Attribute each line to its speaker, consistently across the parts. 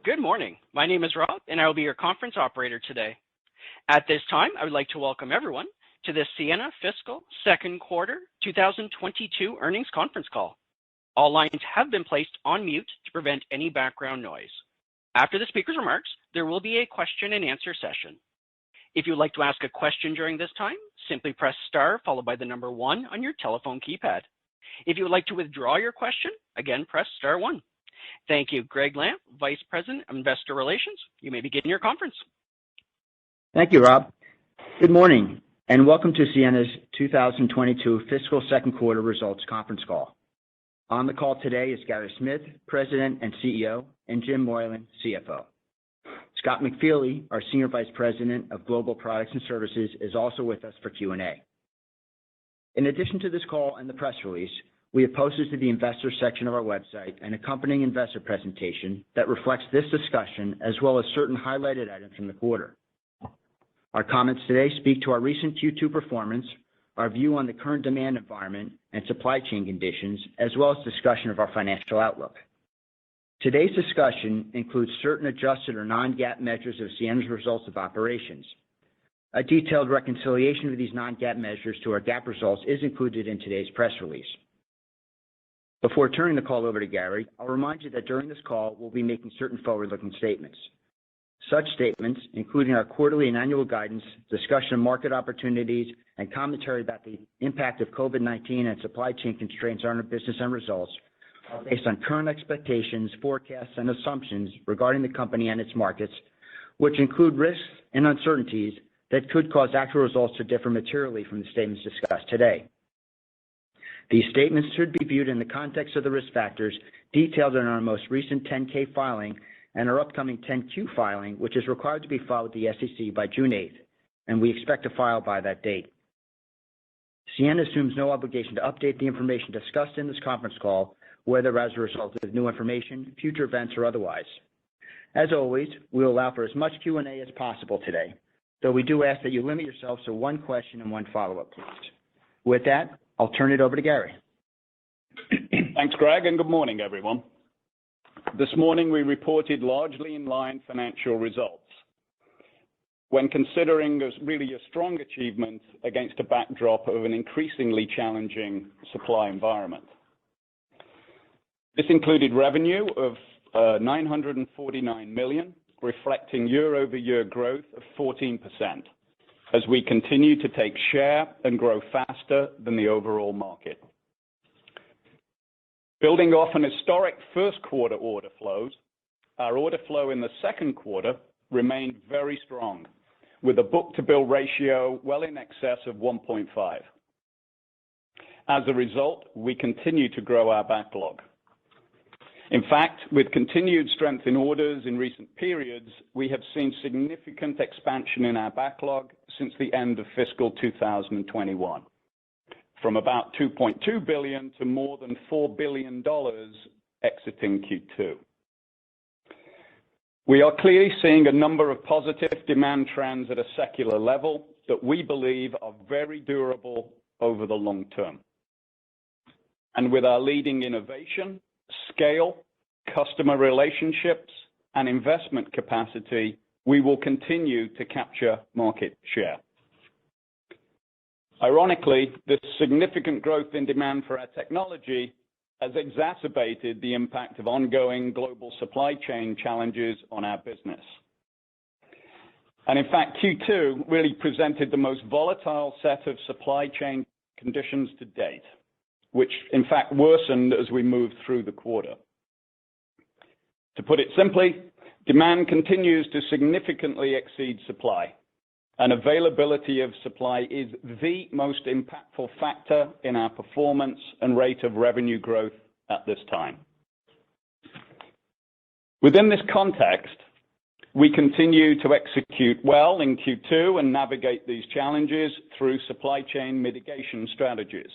Speaker 1: Good morning. My name is Rob, and I will be your conference operator today. At this time, I would like to welcome everyone to the Ciena Fiscal Second Quarter 2022 Earnings Conference Call. All lines have been placed on mute to prevent any background noise. After the speaker's remarks, there will be a question-and-answer session. If you would like to ask a question during this time, simply press star followed by the number 1 on your telephone keypad. If you would like to withdraw your question, again, press star 1. Thank you. Greg Lamp, Vice President of Investor Relations. You may begin your conference.
Speaker 2: Thank you, Rob. Good morning, and welcome to Ciena's 2022 Fiscal Second Quarter Results Conference Call. On the call today is Gary Smith, President and CEO, and Jim Moylan, CFO. Scott McFeely, our Senior Vice President of Global Products and Services, is also with us for Q&A. In addition to this call and the press release, we have posted to the investor section of our website an accompanying investor presentation that reflects this discussion as well as certain highlighted items from the quarter. Our comments today speak to our recent Q2 performance, our view on the current demand environment and supply chain conditions, as well as discussion of our financial outlook. Today's discussion includes certain adjusted or non-GAAP measures of Ciena's results of operations. A detailed reconciliation of these non-GAAP measures to our GAAP results is included in today's press release. Before turning the call over to Gary, I'll remind you that during this call, we'll be making certain forward-looking statements. Such statements, including our quarterly and annual guidance, discussion of market opportunities, and commentary about the impact of COVID-19 and supply chain constraints on our business and results, are based on current expectations, forecasts, and assumptions regarding the company and its markets, which include risks and uncertainties that could cause actual results to differ materially from the statements discussed today. These statements should be viewed in the context of the risk factors detailed in our most recent 10-K filing and our upcoming 10-Q filing, which is required to be filed with the SEC by June 8th, and we expect to file by that date. Ciena assumes no obligation to update the information discussed in this conference call, whether as a result of new information, future events, or otherwise. As always, we will allow for as much Q&A as possible today, though we do ask that you limit yourselves to one question and one follow-up, please. With that, I'll turn it over to Gary.
Speaker 3: Thanks, Greg, and good morning, everyone. This morning, we reported largely in line financial results when considering really a strong achievement against a backdrop of an increasingly challenging supply environment. This included revenue of $949 million, reflecting year-over-year growth of 14%, as we continue to take share and grow faster than the overall market. Building off an historic first quarter order flows, our order flow in the second quarter remained very strong, with a book-to-bill ratio well in excess of 1.5. As a result, we continue to grow our backlog. In fact, with continued strength in orders in recent periods, we have seen significant expansion in our backlog since the end of fiscal 2021, from about $2.2 billion to more than $4 billion exiting Q2. We are clearly seeing a number of positive demand trends at a secular level that we believe are very durable over the long term. And with our leading innovation, scale, customer relationships, and investment capacity, we will continue to capture market share. Ironically, this significant growth in demand for our technology has exacerbated the impact of ongoing global supply chain challenges on our business. And in fact, Q2 really presented the most volatile set of supply chain conditions to date, which in fact worsened as we moved through the quarter. To put it simply, demand continues to significantly exceed supply, and availability of supply is the most impactful factor in our performance and rate of revenue growth at this time. Within this context, we continue to execute well in Q2 and navigate these challenges through supply chain mitigation strategies.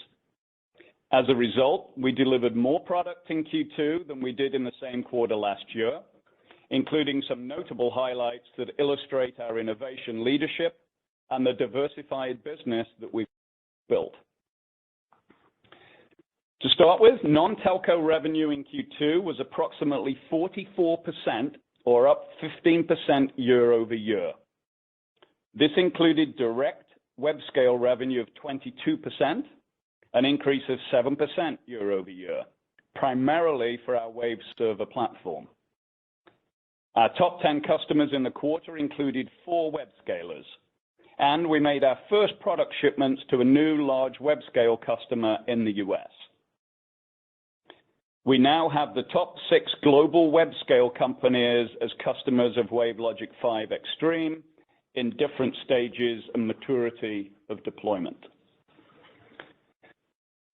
Speaker 3: As a result, we delivered more product in Q2 than we did in the same quarter last year, including some notable highlights that illustrate our innovation leadership and the diversified business that we've built. To start with, non-telco revenue in Q2 was approximately 44% or up 15% year-over-year. This included direct web-scale revenue of 22%, an increase of 7% year-over-year, primarily for our Wave server platform. Our top 10 customers in the quarter included 4 web-scalers, and we made our first product shipments to a new large web-scale customer in the U.S. We now have the top 6 global web-scale companies as customers of WaveLogic 5 Extreme in different stages and maturity of deployment.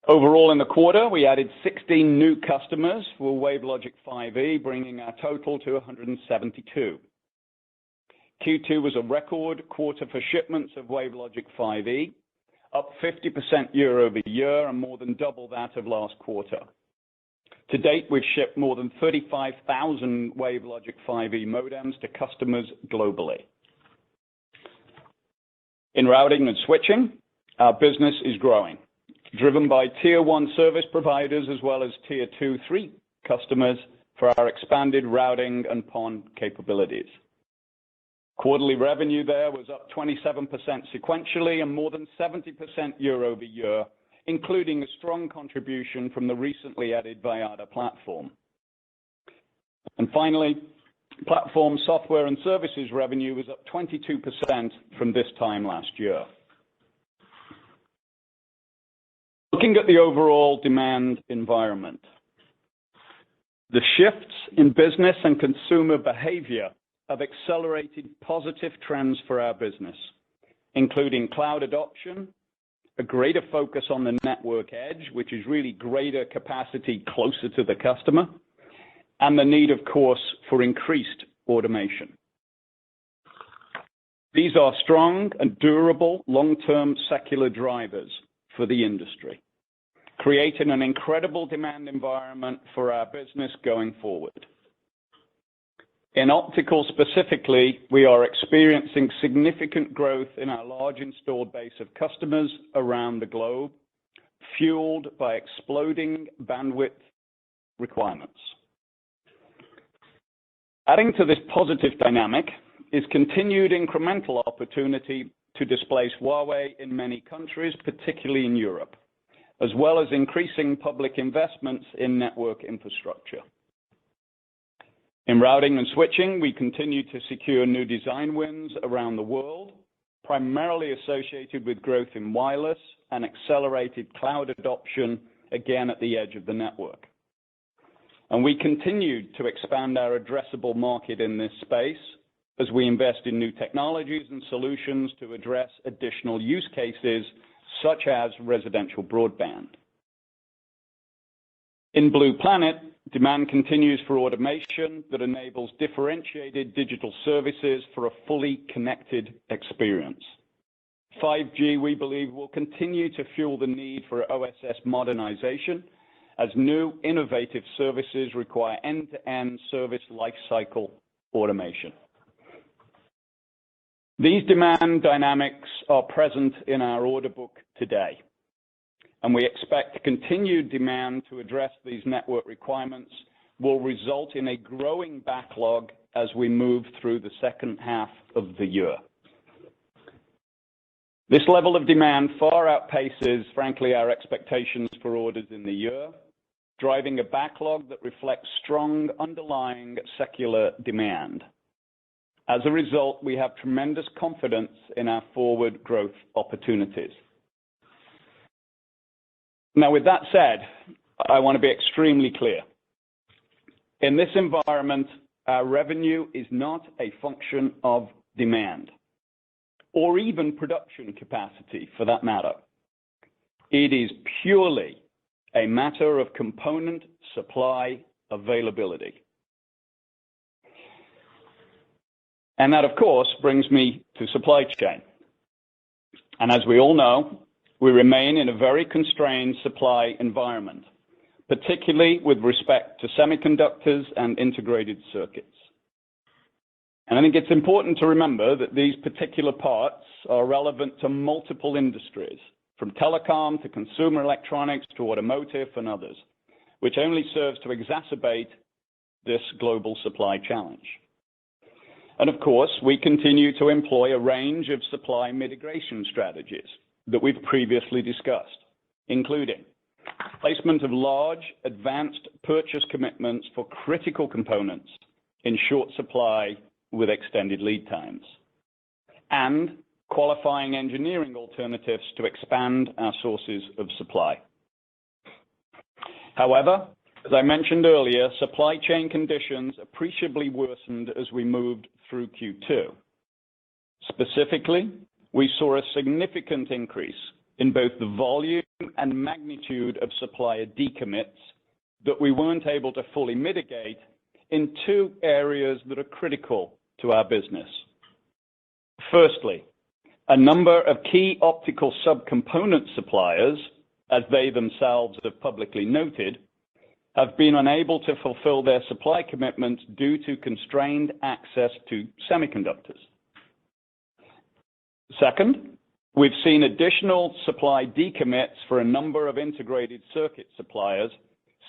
Speaker 3: Overall in the quarter, we added 16 new customers for WaveLogic 5e, bringing our total to 172. Q2 was a record quarter for shipments of WaveLogic 5e, up 50% year-over-year and more than double that of last quarter. To date, we've shipped more than 35,000 WaveLogic 5e modems to customers globally. In routing and switching, our business is growing, driven by Tier 1 service providers as well as Tier 2, 3 customers for our expanded routing and PON capabilities. Quarterly revenue there was up 27% sequentially and more than 70% year-over-year, including a strong contribution from the recently added Viada platform. And finally, platform software and services revenue was up 22% from this time last year. Looking at the overall demand environment, the shifts in business and consumer behavior have accelerated positive trends for our business, including cloud adoption, a greater focus on the network edge, which is really greater capacity closer to the customer, and the need, of course, for increased automation. These are strong and durable long-term secular drivers for the industry, creating an incredible demand environment for our business going forward. In optical specifically, we are experiencing significant growth in our large installed base of customers around the globe, fueled by exploding bandwidth requirements. Adding to this positive dynamic is continued incremental opportunity to displace Huawei in many countries, particularly in Europe, as well as increasing public investments in network infrastructure. In routing and switching, we continue to secure new design wins around the world, primarily associated with growth in wireless and accelerated cloud adoption, again at the edge of the network. And we continue to expand our addressable market in this space as we invest in new technologies and solutions to address additional use cases such as residential broadband. In Blue Planet, demand continues for automation that enables differentiated digital services for a fully connected experience. 5G, we believe, will continue to fuel the need for OSS modernization as new innovative services require end-to-end service lifecycle automation. These demand dynamics are present in our order book today, and we expect continued demand to address these network requirements will result in a growing backlog as we move through the second half of the year. This level of demand far outpaces, frankly, our expectations for orders in the year, driving a backlog that reflects strong underlying secular demand. As a result, we have tremendous confidence in our forward growth opportunities. Now, with that said, I want to be extremely clear. In this environment, our revenue is not a function of demand, or even production capacity for that matter. It is purely a matter of component supply availability. And that, of course, brings me to supply chain. And as we all know, we remain in a very constrained supply environment, particularly with respect to semiconductors and integrated circuits. And I think it's important to remember that these particular parts are relevant to multiple industries, from telecom to consumer electronics to automotive and others, which only serves to exacerbate this global supply challenge. And of course, we continue to employ a range of supply mitigation strategies that we've previously discussed, including placement of large advanced purchase commitments for critical components in short supply with extended lead times, and qualifying engineering alternatives to expand our sources of supply. However, as I mentioned earlier, supply chain conditions appreciably worsened as we moved through Q2. Specifically, we saw a significant increase in both the volume and magnitude of supplier decommits that we weren't able to fully mitigate in two areas that are critical to our business. Firstly, a number of key optical subcomponent suppliers, as they themselves have publicly noted, have been unable to fulfill their supply commitments due to constrained access to semiconductors. Second, we've seen additional supply decommits for a number of integrated circuit suppliers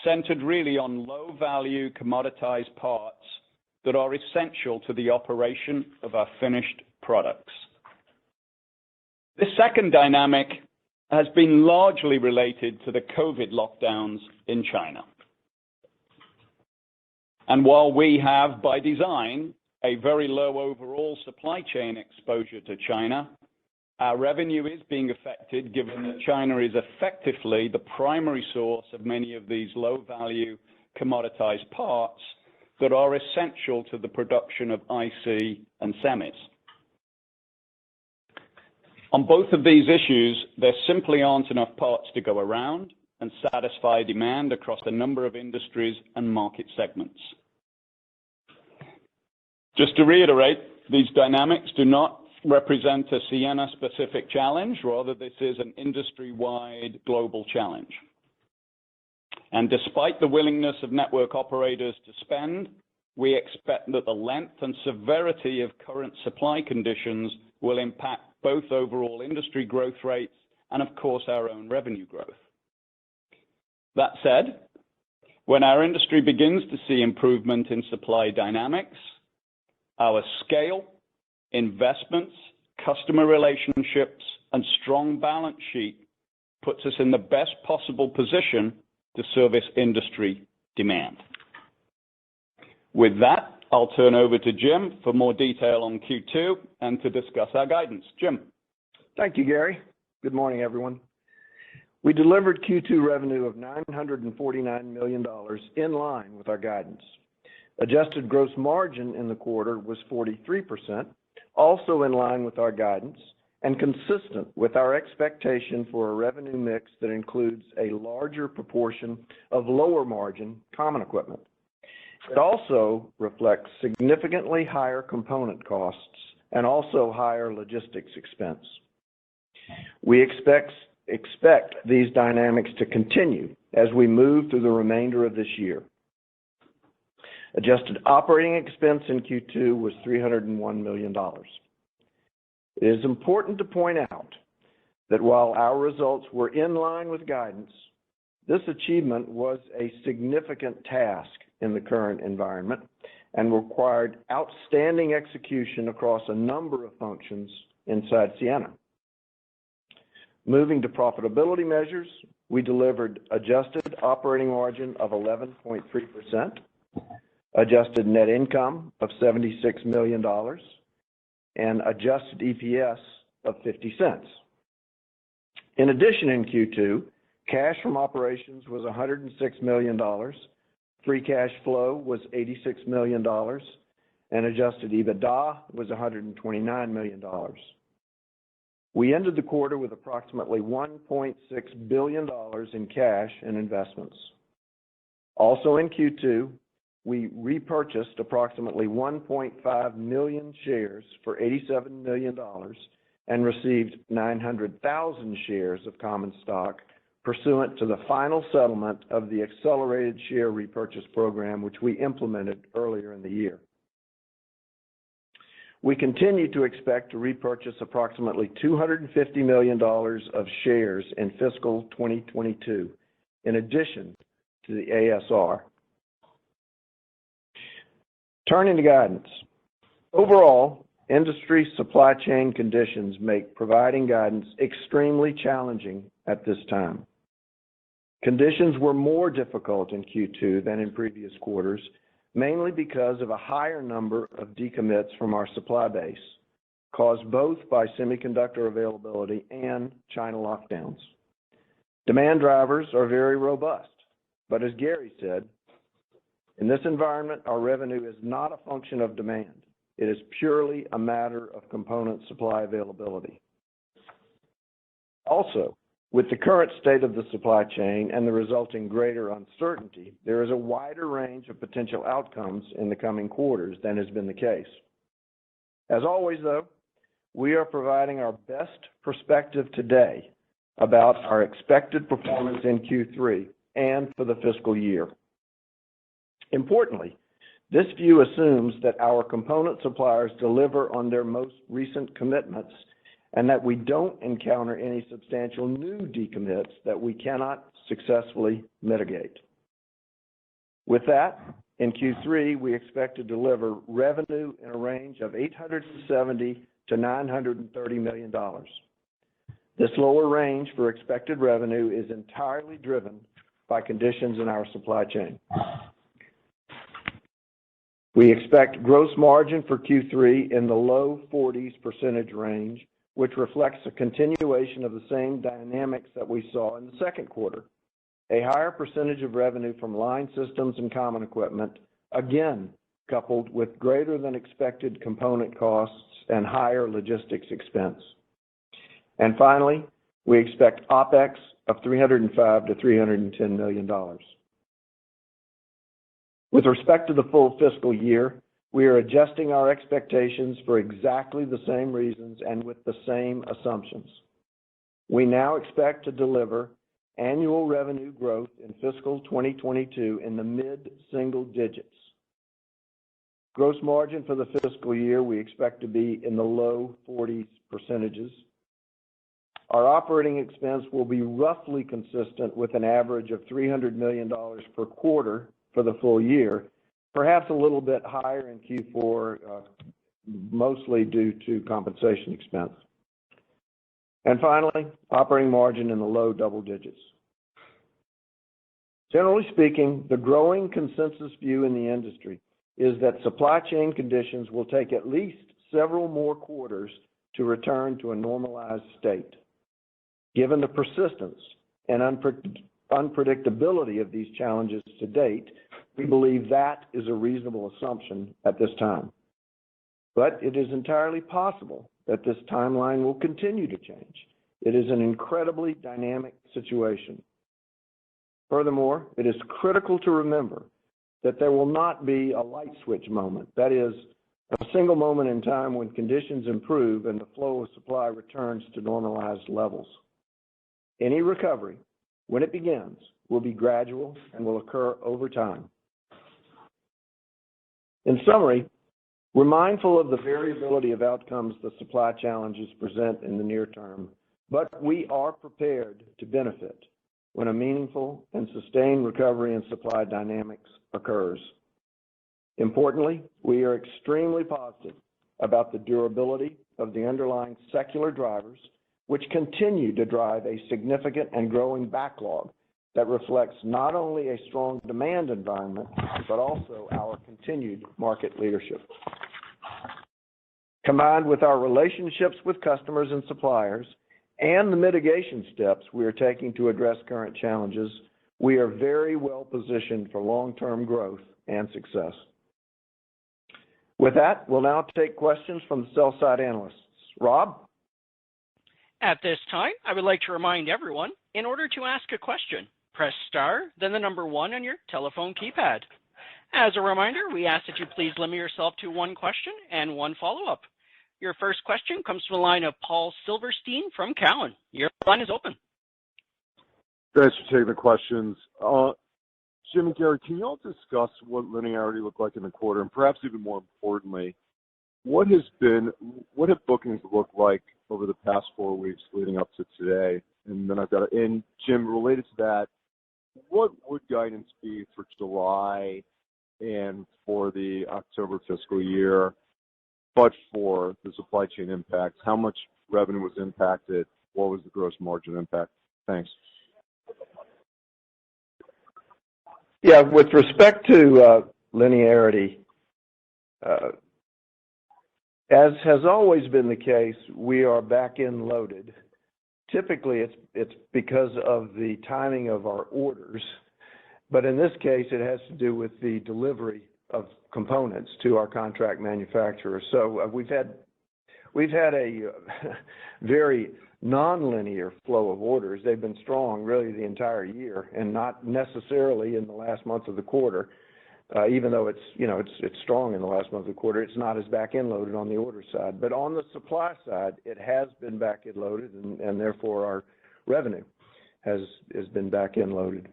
Speaker 3: centered really on low-value commoditized parts that are essential to the operation of our finished products. This second dynamic has been largely related to the COVID lockdowns in China. And while we have, by design, a very low overall supply chain exposure to China, our revenue is being affected given that China is effectively the primary source of many of these low-value commoditized parts that are essential to the production of IC and semis. On both of these issues, there simply aren't enough parts to go around and satisfy demand across a number of industries and market segments. Just to reiterate, these dynamics do not represent a Ciena-specific challenge. Rather, this is an industry-wide global challenge. And despite the willingness of network operators to spend, we expect that the length and severity of current supply conditions will impact both overall industry growth rates and, of course, our own revenue growth. That said, when our industry begins to see improvement in supply dynamics, our scale, investments, customer relationships, and strong balance sheet puts us in the best possible position to service industry demand. With that, I'll turn over to Jim for more detail on Q2 and to discuss our guidance. Jim.
Speaker 4: Thank you, Gary. Good morning, everyone. We delivered Q2 revenue of $949 million in line with our guidance. Adjusted gross margin in the quarter was 43%, also in line with our guidance and consistent with our expectation for a revenue mix that includes a larger proportion of lower margin common equipment. It also reflects significantly higher component costs and also higher logistics expense. We expect these dynamics to continue as we move through the remainder of this year. Adjusted operating expense in Q2 was $301 million. It is important to point out that while our results were in line with guidance, this achievement was a significant task in the current environment and required outstanding execution across a number of functions inside Ciena. Moving to profitability measures, we delivered adjusted operating margin of 11.3%, adjusted net income of $76 million, and adjusted EPS of 50 cents. In addition, in Q2, cash from operations was $106 million, free cash flow was $86 million, and adjusted EBITDA was $129 million. We ended the quarter with approximately $1.6 billion in cash and investments. Also in Q2, we repurchased approximately 1.5 million shares for $87 million and received 900,000 shares of common stock pursuant to the final settlement of the accelerated share repurchase program, which we implemented earlier in the year. We continue to expect to repurchase approximately $250 million of shares in fiscal 2022, in addition to the ASR. Turning to guidance, Overall, industry supply chain conditions make providing guidance extremely challenging at this time. Conditions were more difficult in Q2 than in previous quarters, mainly because of a higher number of decommits from our supply base, caused both by semiconductor availability and China lockdowns. Demand drivers are very robust, but as Gary said, in this environment, our revenue is not a function of demand. It is purely a matter of component supply availability. Also, with the current state of the supply chain and the resulting greater uncertainty, there is a wider range of potential outcomes in the coming quarters than has been the case. As always, though, we are providing our best perspective today about our expected performance in Q3 and for the fiscal year. Importantly, this view assumes that our component suppliers deliver on their most recent commitments and that we don't encounter any substantial new decommits that we cannot successfully mitigate. With that, in Q3, we expect to deliver revenue in a range of $870 to $930 million. This lower range for expected revenue is entirely driven by conditions in our supply chain. We expect gross margin for Q3 in the low 40s% range, which reflects a continuation of the same dynamics that we saw in the second quarter. A higher percentage of revenue from line systems and common equipment, again coupled with greater than expected component costs and higher logistics expense. And finally, we expect OpEx of $305 to $310 million. With respect to the full fiscal year, we are adjusting our expectations for exactly the same reasons and with the same assumptions. We now expect to deliver annual revenue growth in fiscal 2022 in the mid-single digits. Gross margin for the fiscal year we expect to be in the low 40s%. Our operating expense will be roughly consistent with an average of $300 million per quarter for the full year, perhaps a little bit higher in Q4, mostly due to compensation expense. And finally, operating margin in the low double digits. Generally speaking, the growing consensus view in the industry is that supply chain conditions will take at least several more quarters to return to a normalized state. Given the persistence and unpredictability of these challenges to date, we believe that is a reasonable assumption at this time. But it is entirely possible that this timeline will continue to change. It is an incredibly dynamic situation. Furthermore, it is critical to remember that there will not be a light switch moment, that is, a single moment in time when conditions improve and the flow of supply returns to normalized levels. Any recovery, when it begins, will be gradual and will occur over time. In summary, we're mindful of the variability of outcomes the supply challenges present in the near term, but we are prepared to benefit when a meaningful and sustained recovery in supply dynamics occurs. Importantly, we are extremely positive about the durability of the underlying secular drivers, which continue to drive a significant and growing backlog that reflects not only a strong demand environment, but also our continued market leadership. Combined with our relationships with customers and suppliers and the mitigation steps we are taking to address current challenges, we are very well positioned for long-term growth and success. With that, we'll now take questions from the sell-side analysts. Rob?
Speaker 1: At this time, I would like to remind everyone, in order to ask a question, press star, then the number 1 on your telephone keypad. As a reminder, we ask that you please limit yourself to one question and one follow-up. Your first question comes from the line of Paul Silverstein from Cowen. Your line is open.
Speaker 5: Thanks for taking the questions. Jim and Gary, can you all discuss what linearity looked like in the quarter, and perhaps even more importantly, what have bookings looked like over the past 4 weeks leading up to today? And then and Jim, related to that, what would guidance be for July and for the October fiscal year? but for the supply chain impacts, how much revenue was impacted? What was the gross margin impact? Thanks.
Speaker 4: Yeah, with respect to linearity, as has always been the case, we are back-end loaded. Typically, it's because of the timing of our orders, but in this case, it has to do with the delivery of components to our contract manufacturers. So we've had a very nonlinear flow of orders. They've been strong really the entire year, and not necessarily in the last month of the quarter. Even though it's strong in the last month of the quarter, it's not as back-end loaded on the order side. But on the supply side, it has been back-end loaded, and therefore our revenue has been back-end loaded.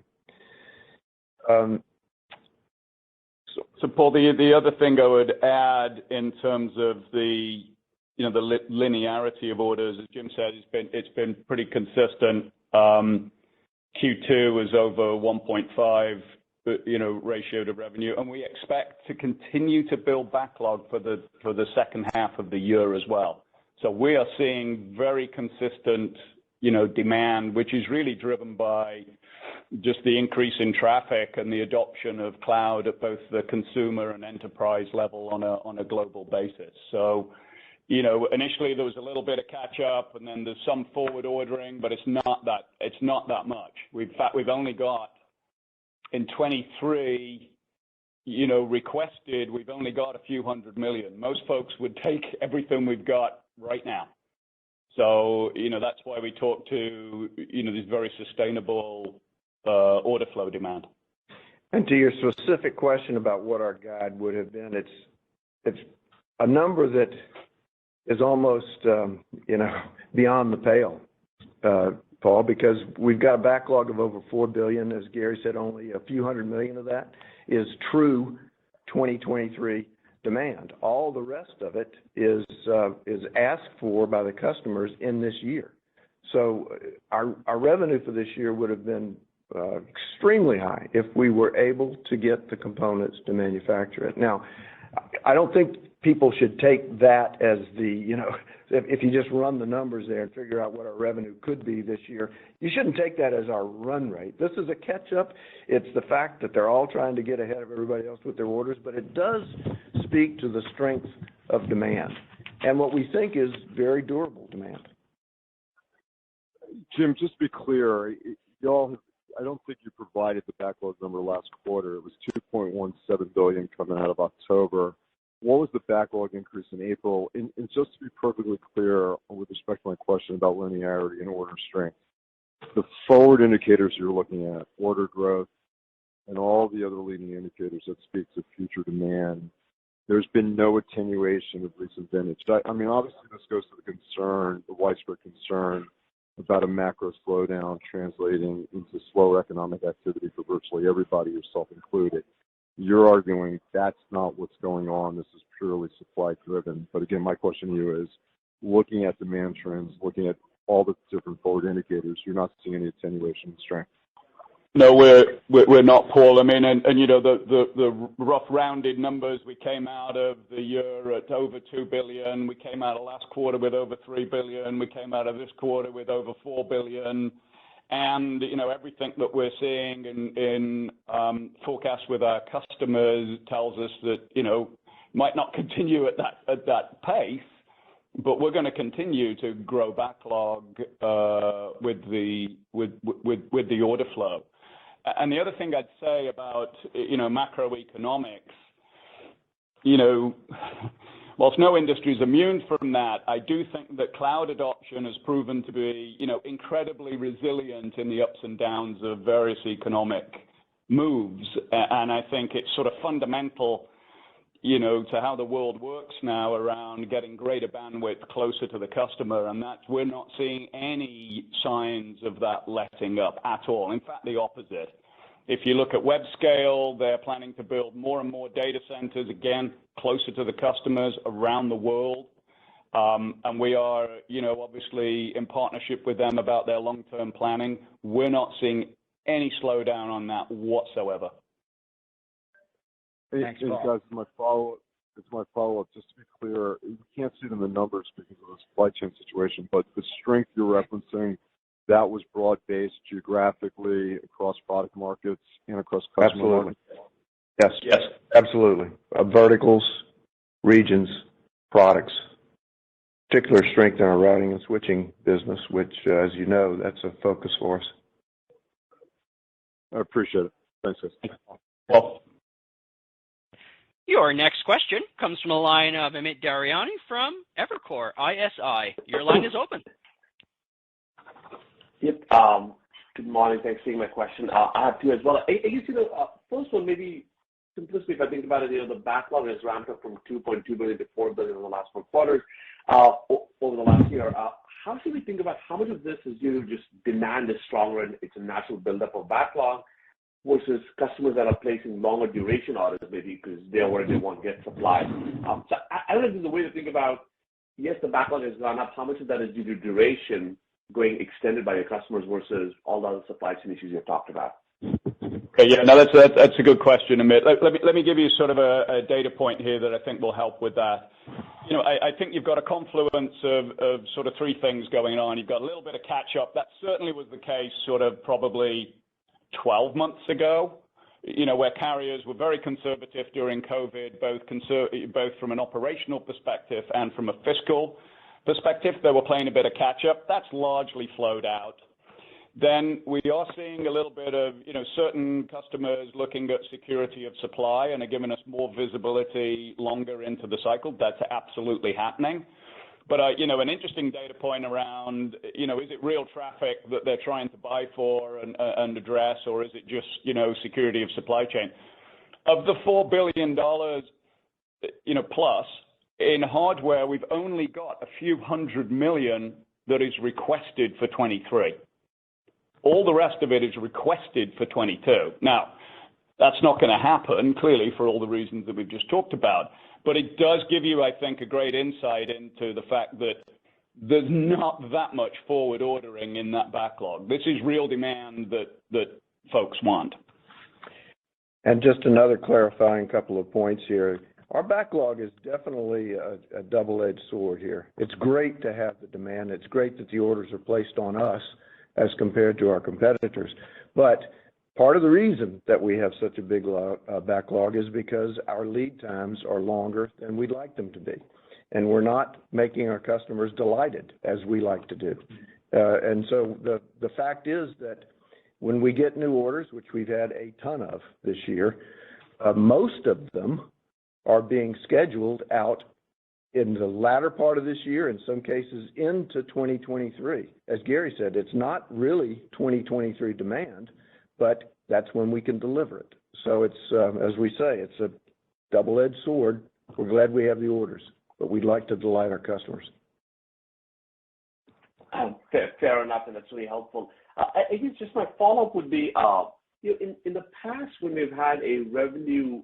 Speaker 3: So Paul, the other thing I would add in terms of the linearity of orders, as Jim said, it's been pretty consistent. Q2 was over 1.5. Ratio to revenue, and we expect to continue to build backlog for the second half of the year as well. So we are seeing very consistent, demand, which is really driven by just the increase in traffic and the adoption of cloud at both the consumer and enterprise level on a global basis. So, initially there was a little bit of catch up, and then there's some forward ordering, but it's not that much. We've only got in 23, requested, we've only got a few $100 million. Most folks would take everything we've got right now. So, that's why we talk to, this very sustainable order flow demand.
Speaker 4: And to your specific question about what our guide would have been, it's a number that is almost, beyond the pale, Paul, because we've got a backlog of over $4 billion. As Gary said, only a few $100 million of that is true 2023 demand. All the rest of it is asked for by the customers in this year. So our revenue for this year would have been extremely high if we were able to get the components to manufacture it. Now, I don't think people should take that as if you just run the numbers there and figure out what our revenue could be this year, you shouldn't take that as our run rate. This is a catch-up. It's the fact that they're all trying to get ahead of everybody else with their orders, but it does speak to the strength of demand and what we think is very durable demand.
Speaker 5: Jim, just to be clear, I don't think you provided the backlog number last quarter. It was $2.17 billion coming out of October. What was the backlog increase in April? And just to be perfectly clear with respect to my question about linearity and order strength, the forward indicators you're looking at, order growth, and all the other leading indicators that speak to future demand, there's been no attenuation of recent vintage. I mean, obviously this goes to the concern, the widespread concern about a macro slowdown translating into slower economic activity for virtually everybody, yourself included. You're arguing that's not what's going on. This is purely supply driven. But again, my question to you is, looking at demand trends, looking at all the different forward indicators, you're not seeing any attenuation in strength.
Speaker 3: No, we're not, Paul. I mean, and the rough rounded numbers, we came out of the year at over $2 billion. We came out of last quarter with over $3 billion. We came out of this quarter with over $4 billion. And, everything that we're seeing in forecasts with our customers tells us that, might not continue at that pace, but we're going to continue to grow backlog with the order flow. And the other thing I'd say about, macroeconomics, whilst no industry is immune from that, I do think that cloud adoption has proven to be, incredibly resilient in the ups and downs of various economic moves. And I think it's sort of fundamental, to how the world works now around getting greater bandwidth closer to the customer. And that we're not seeing any signs of that letting up at all. In fact, the opposite. If you look at web scale, they're planning to build more and more data centers, again, closer to the customers around the world. And we are, obviously in partnership with them about their long-term planning. We're not seeing any slowdown on that whatsoever.
Speaker 5: Thanks, guys. My follow-up. as my follow-up, just to be clear, we can't see it in the numbers because of the supply chain situation, but the strength you're referencing, that was broad-based geographically across product markets and across customer markets?
Speaker 4: Yes, absolutely. Verticals, regions, products. Particular strength in our routing and switching business, which, as you know, that's a focus for us.
Speaker 5: I appreciate it. Thanks, guys.
Speaker 3: Well,
Speaker 1: Your next question comes from the line of Amit Daryanani from Evercore ISI. Your line is open.
Speaker 6: Yep. Good morning. Thanks for taking my question. I have two as well. I guess, first one, maybe simplistically, if I think about it, the backlog has ramped up from $2.2 billion to $4 billion in the last 4 quarters over the last year. How should we think about how much of this is due to just demand is stronger and it's a natural buildup of backlog versus customers that are placing longer duration orders maybe because they're worried they won't get supply? So I don't know if there's a way to think about, yes, the backlog has gone up. How much of that is due to duration going extended by your customers versus all the other supply chain issues you've talked about?
Speaker 3: Okay, yeah, no, that's a good question, Amit. Let me give you sort of a data point here that I think will help with that. I think you've got a confluence of sort of 3 things going on. You've got a little bit of catch up. That certainly was the case sort of probably 12 months ago, where carriers were very conservative during COVID, both from an operational perspective and from a fiscal perspective. They were playing a bit of catch up. That's largely flowed out. Then we are seeing a little bit of, certain customers looking at security of supply and are giving us more visibility longer into the cycle. That's absolutely happening. But, an interesting data point around, is it real traffic that they're trying to buy for and address, or is it just, security of supply chain? Of the $4 billion, plus, in hardware, we've only got a few $100 million that is requested for 23. All the rest of it is requested for 22. Now, that's not going to happen, clearly, for all the reasons that we've just talked about. But it does give you, I think, a great insight into the fact that there's not that much forward ordering in that backlog. This is real demand that folks want.
Speaker 4: And just another clarifying couple of points here. Our backlog is definitely a double-edged sword here. It's great to have the demand. It's great that the orders are placed on us as compared to our competitors. But part of the reason that we have such a big backlog is because our lead times are longer than we'd like them to be. And we're not making our customers delighted as we like to do. And so the fact is that when we get new orders, which we've had a ton of this year, most of them are being scheduled out in the latter part of this year, in some cases into 2023. As Gary said, it's not really 2023 demand, but that's when we can deliver it. So it's, as we say, it's a double-edged sword. We're glad we have the orders, but we'd like to delight our customers.
Speaker 6: Fair enough, and that's really helpful. I guess just my follow-up would be, in the past when we've had a revenue,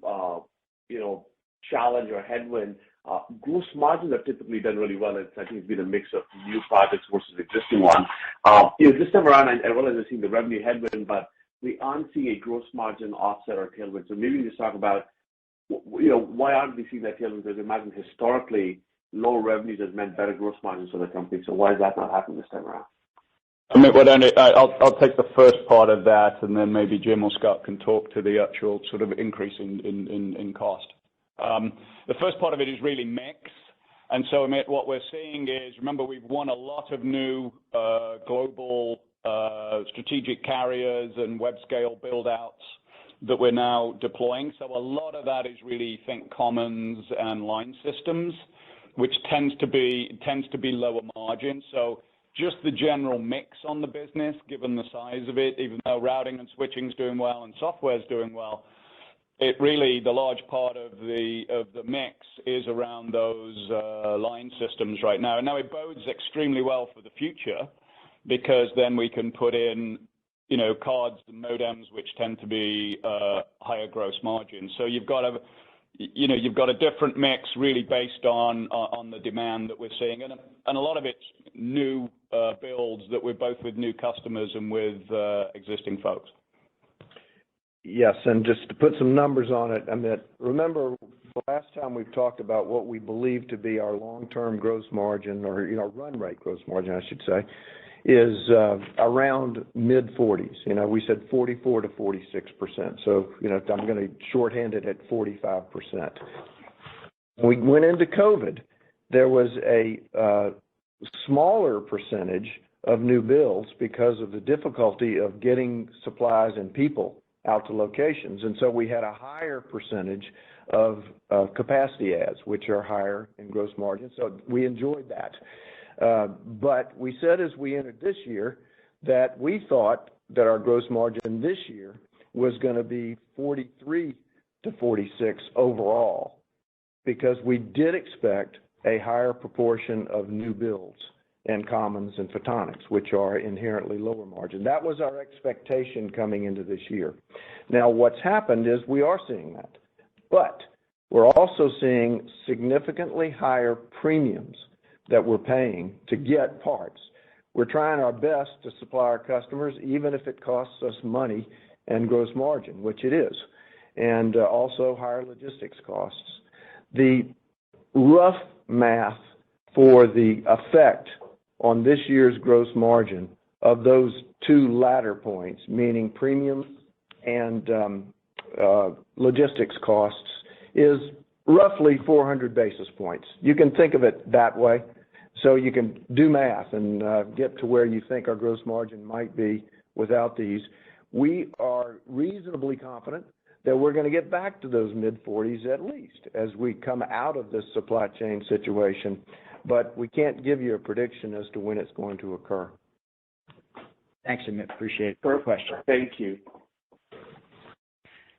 Speaker 6: challenge or headwind, gross margins have typically done really well. I think it's been a mix of new projects versus existing ones. This time around, I realize I've seen the revenue headwind, but we aren't seeing a gross margin offset or tailwind. So maybe just talk about, why aren't we seeing that tailwind? Because I imagine historically, low revenues has meant better gross margins for the company. So why is that not happening this time around?
Speaker 3: I'll take the first part of that, and then maybe Jim or Scott can talk to the actual sort of increase in cost. The first part of it is really mix. And so, Amit, what we're seeing is, remember, we've won a lot of new global strategic carriers and web scale build-outs that we're now deploying. So a lot of that is really, commons and line systems, which tends to be lower margin. So just the general mix on the business, given the size of it, even though routing and switching is doing well and software is doing well, it really, the large part of the mix is around those line systems right now. And now it bodes extremely well for the future, because then we can put in, cards and modems, which tend to be higher gross margins. So you've got a different mix really based on the demand that we're seeing, and a lot of it's new builds that we're both with new customers and with existing folks.
Speaker 4: Yes, and just to put some numbers on it, Amit, remember the last time we've talked about what we believe to be our long-term gross margin, or run rate gross margin, I should say, is around mid-40s. We said 44 to 46%. So, I'm going to shorthand it at 45%. When we went into COVID, there was a smaller percentage of new builds because of the difficulty of getting supplies and people out to locations. And so we had a higher percentage of capacity adds, which are higher in gross margin. So we enjoyed that. But we said as we entered this year that we thought that our gross margin this year was going to be 43 to 46 overall, because we did expect a higher proportion of new builds and commons and photonics, which are inherently lower margin. That was our expectation coming into this year. Now, what's happened is we are seeing that, but we're also seeing significantly higher premiums that we're paying to get parts. We're trying our best to supply our customers, even if it costs us money and gross margin, which it is, and also higher logistics costs. The rough math for the effect on this year's gross margin of those two latter points, meaning premiums and logistics costs, is roughly 400 basis points. You can think of it that way. So you can do math and get to where you think our gross margin might be without these. We are reasonably confident that we're going to get back to those mid-40s at least as we come out of this supply chain situation, but we can't give you a prediction as to when it's going to occur.
Speaker 2: Thanks, Amit. Appreciate the question.
Speaker 6: Thank you.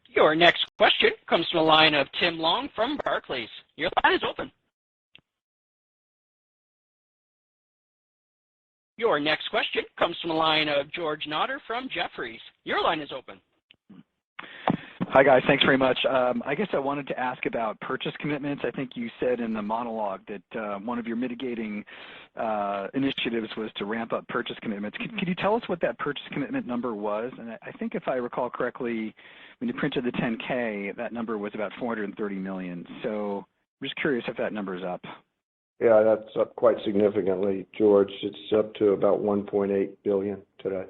Speaker 1: Your next question comes from the line of Tim Long from Barclays. Your line is open. Your next question comes from the line of George Notter from Jefferies. Your line is open.
Speaker 7: Hi, guys. Thanks very much. I guess I wanted to ask about purchase commitments. I think you said in the monologue that one of your mitigating initiatives was to ramp up purchase commitments. Could you tell us what that purchase commitment number was? And I think if I recall correctly, when you printed the 10K, that number was about $430 million. So I'm just curious if that number is up.
Speaker 4: Yeah, that's up quite significantly, George. It's up to about $1.8 billion today.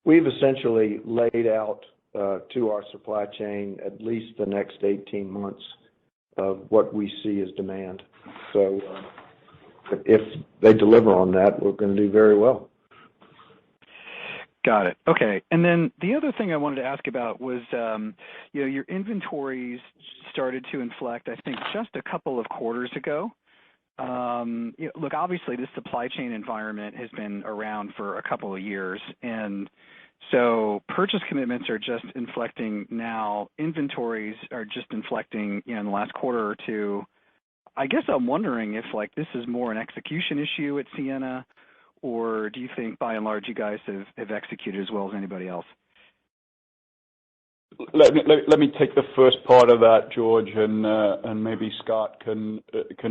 Speaker 4: We've essentially laid out to our supply chain at least the next 18 months of what we see as demand. So if they deliver on that, we're going to do very well.
Speaker 7: Got it. Okay. And then the other thing I wanted to ask about was, your inventories started to inflect, I think, just a couple of quarters ago. Look, obviously, this supply chain environment has been around for a couple of years, and so purchase commitments are just inflecting now. Inventories are just inflecting in the last quarter or two. I guess I'm wondering if, this is more an execution issue at Ciena, or do you think, by and large, you guys have executed as well as anybody else?
Speaker 3: Let me take the first part of that, George, and maybe Scott can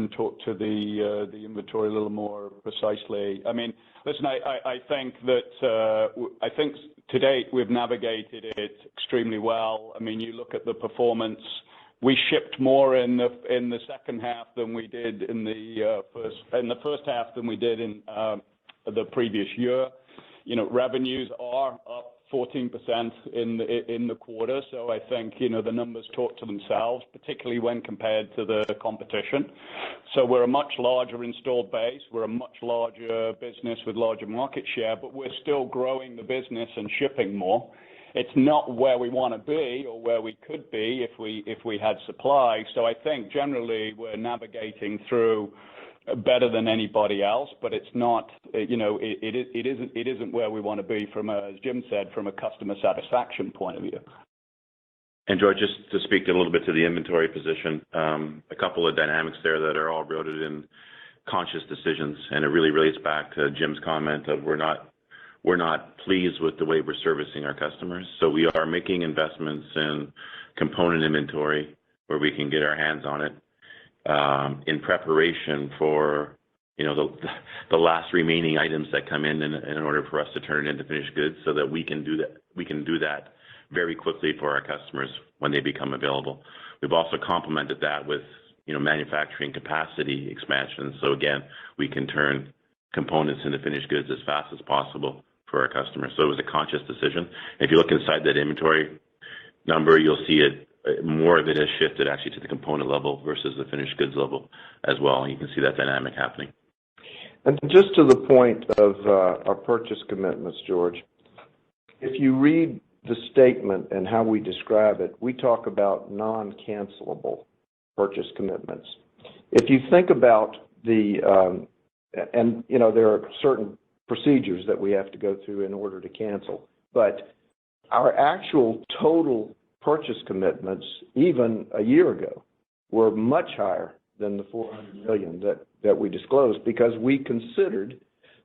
Speaker 3: talk to the inventory a little more precisely. I mean, listen, I think to date we've navigated it extremely well. I mean, you look at the performance. We shipped more in the second half than we did in the first half than we did in the previous year. Revenues are up 14% in the quarter. So I think, the numbers talk to themselves, particularly when compared to the competition. So we're a much larger installed base. We're a much larger business with larger market share, but we're still growing the business and shipping more. It's not where we want to be or where we could be if we had supply. So I think generally we're navigating through better than anybody else, but it's not, it isn't where we want to be as Jim said, from a customer satisfaction point of view.
Speaker 8: And George, just to speak a little bit to the inventory position, a couple of dynamics there that are all rooted in conscious decisions, and it really relates back to Jim's comment of we're not pleased with the way we're servicing our customers. So we are making investments in component inventory where we can get our hands on it, in preparation for, the last remaining items that come in order for us to turn it into finished goods, so that we can do that very quickly for our customers when they become available. We've also complemented that with, manufacturing capacity expansion. So again, we can turn components into finished goods as fast as possible for our customers. So it was a conscious decision. If you look inside that inventory number, you'll see it, more of it has shifted actually to the component level versus the finished goods level as well. And you can see that dynamic happening.
Speaker 4: And just to the point of our purchase commitments, George, if you read the statement and how we describe it, we talk about non-cancelable purchase commitments. If you think about there are certain procedures that we have to go through in order to cancel, but our actual total purchase commitments, even a year ago, were much higher than the $400 million that we disclosed because we considered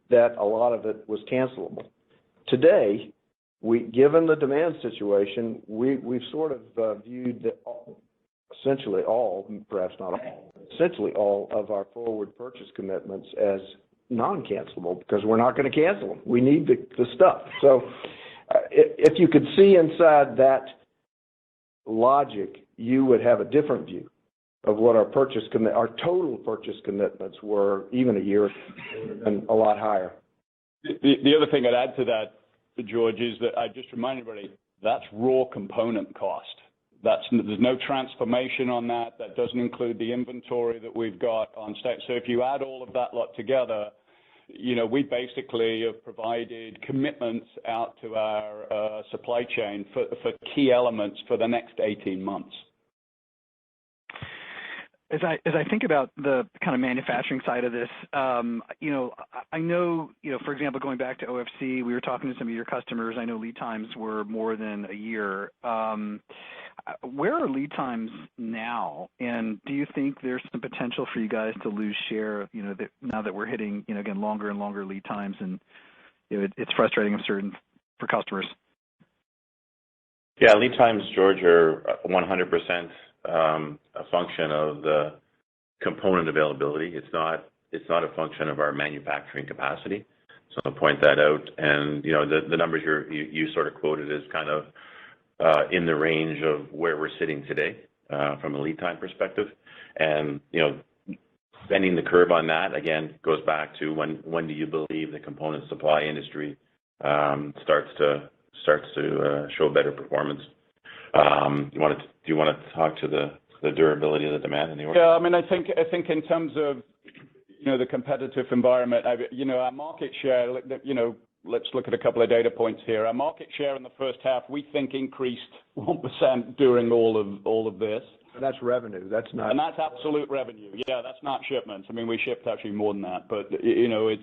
Speaker 4: that a lot of it was cancelable. Today, given the demand situation, we've sort of viewed that essentially all, perhaps not all, essentially all of our forward purchase commitments as non-cancelable because we're not going to cancel them. We need the stuff. So if you could see inside that logic, you would have a different view of what our total purchase commitments were even a year ago, and a lot higher.
Speaker 3: The other thing I'd add to that, George, is that I just remind everybody that's raw component cost. There's no transformation on that. That doesn't include the inventory that we've got on state. So if you add all of that lot together, we basically have provided commitments out to our supply chain for key elements for the next 18 months.
Speaker 7: As I think about the kind of manufacturing side of this, I know, for example, going back to OFC, we were talking to some of your customers. I know lead times were more than a year. Where are lead times now? And do you think there's some potential for you guys to lose share, now that we're hitting, again, longer and longer lead times, and it's frustrating for customers?
Speaker 8: Yeah, lead times, George, are 100% a function of the component availability. It's not a function of our manufacturing capacity. So I'll point that out. And the numbers you sort of quoted is kind of in the range of where we're sitting today from a lead time perspective. And bending the curve on that again goes back to when do you believe the component supply industry starts to show better performance? Do you want to talk to the durability of the demand in the order?
Speaker 3: Yeah, I mean, I think in terms of the competitive environment, our market share. Let's look at a couple of data points here. Our market share in the first half, we think, increased 1% during all of this.
Speaker 4: And that's revenue. That's not.
Speaker 3: And that's absolute revenue. Yeah, that's not shipments. I mean, we shipped actually more than that, but it's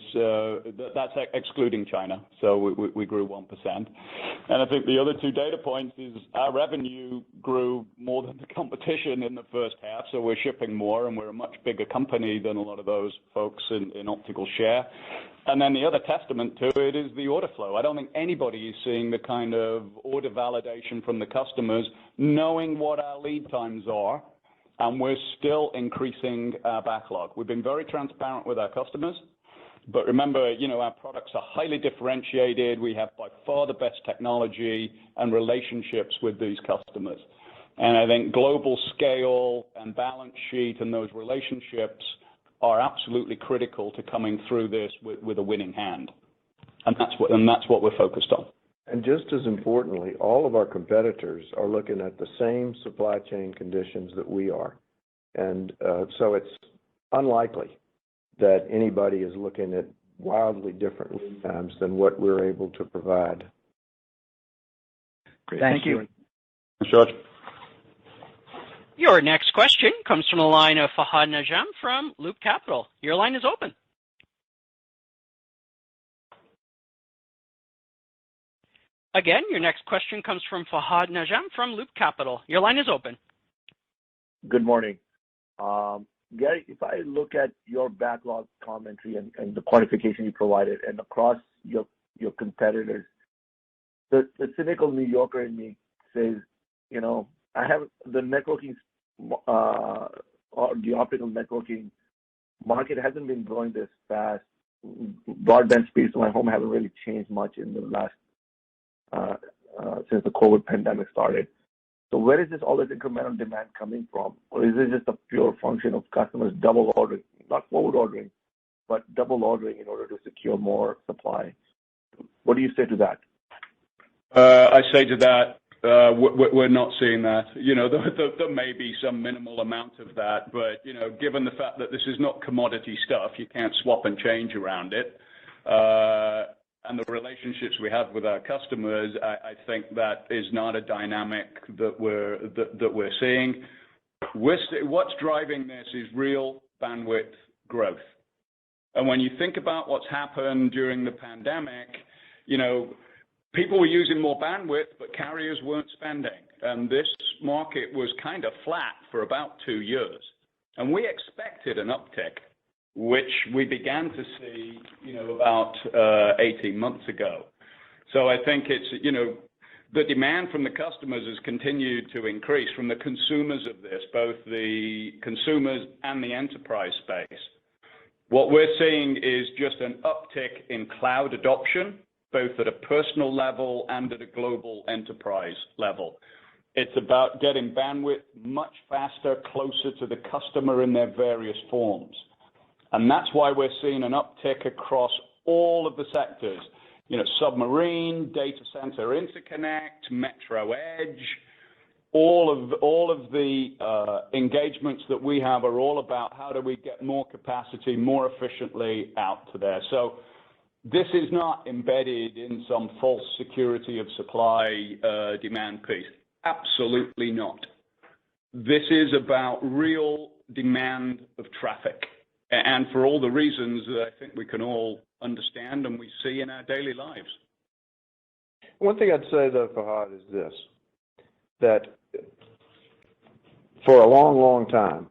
Speaker 3: that's excluding China. So we grew 1%. And I think the other two data points is our revenue grew more than the competition in the first half. So we're shipping more, and we're a much bigger company than a lot of those folks in optical share. And then the other testament to it is the order flow. I don't think anybody is seeing the kind of order validation from the customers, knowing what our lead times are, and we're still increasing our backlog. We've been very transparent with our customers, but remember, our products are highly differentiated. We have by far the best technology and relationships with these customers. And I think global scale and balance sheet and those relationships are absolutely critical to coming through this with a winning hand. And that's what we're focused on.
Speaker 4: And just as importantly, all of our competitors are looking at the same supply chain conditions that we are. And so it's unlikely that anybody is looking at wildly different lead times than what we're able to provide.
Speaker 7: Great. Thank you.
Speaker 3: Thanks, George.
Speaker 1: Your next question comes from the line of Fahad Najam from Loop Capital. Your line is open. Again, your next question comes from Fahad Najam from Loop Capital. Your line is open.
Speaker 9: Good morning. Gary, if I look at your backlog commentary and the quantification you provided and across your competitors, the cynical New Yorker in me says, I have the networking or the optical networking market hasn't been growing this fast. Broadband speeds to my home haven't really changed much in the last since the COVID pandemic started. So where is all this incremental demand coming from? Or is it just a pure function of customers double ordering, not forward ordering, but double ordering in order to secure more supply? What do you say to that?
Speaker 3: I say to that, we're not seeing that. There may be some minimal amount of that, but given the fact that this is not commodity stuff, you can't swap and change around it. And the relationships we have with our customers, I think that is not a dynamic that we're seeing. What's driving this is real bandwidth growth. And when you think about what's happened during the pandemic, people were using more bandwidth, but carriers weren't spending. And this market was kind of flat for about 2 years. And we expected an uptick, which we began to see, about 18 months ago. So I think it's, the demand from the customers has continued to increase from the consumers of this, both the consumers and the enterprise space. What we're seeing is just an uptick in cloud adoption, both at a personal level and at a global enterprise level. It's about getting bandwidth much faster, closer to the customer in their various forms. And that's why we're seeing an uptick across all of the sectors, submarine, data center interconnect, metro edge. All of the engagements that we have are all about how do we get more capacity more efficiently out to there. So this is not embedded in some false security of supply demand piece. Absolutely not. This is about real demand of traffic. And for all the reasons that I think we can all understand and we see in our daily lives.
Speaker 4: One thing I'd say, though, Fahad, is this, that for a long, long time,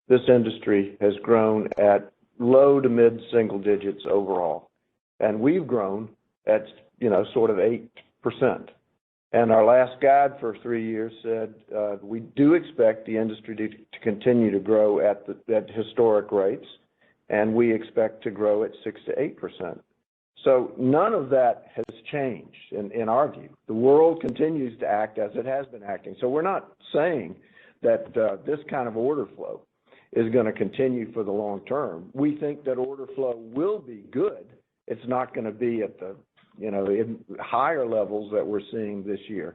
Speaker 4: this industry has grown at low to mid single digits overall. And we've grown at, sort of 8%. And our last guide for 3 years said we do expect the industry to continue to grow at historic rates, and we expect to grow at 6 to 8%. So none of that has changed in our view. The world continues to act as it has been acting. So we're not saying that this kind of order flow is going to continue for the long term. We think that order flow will be good. It's not going to be at the in higher levels that we're seeing this year.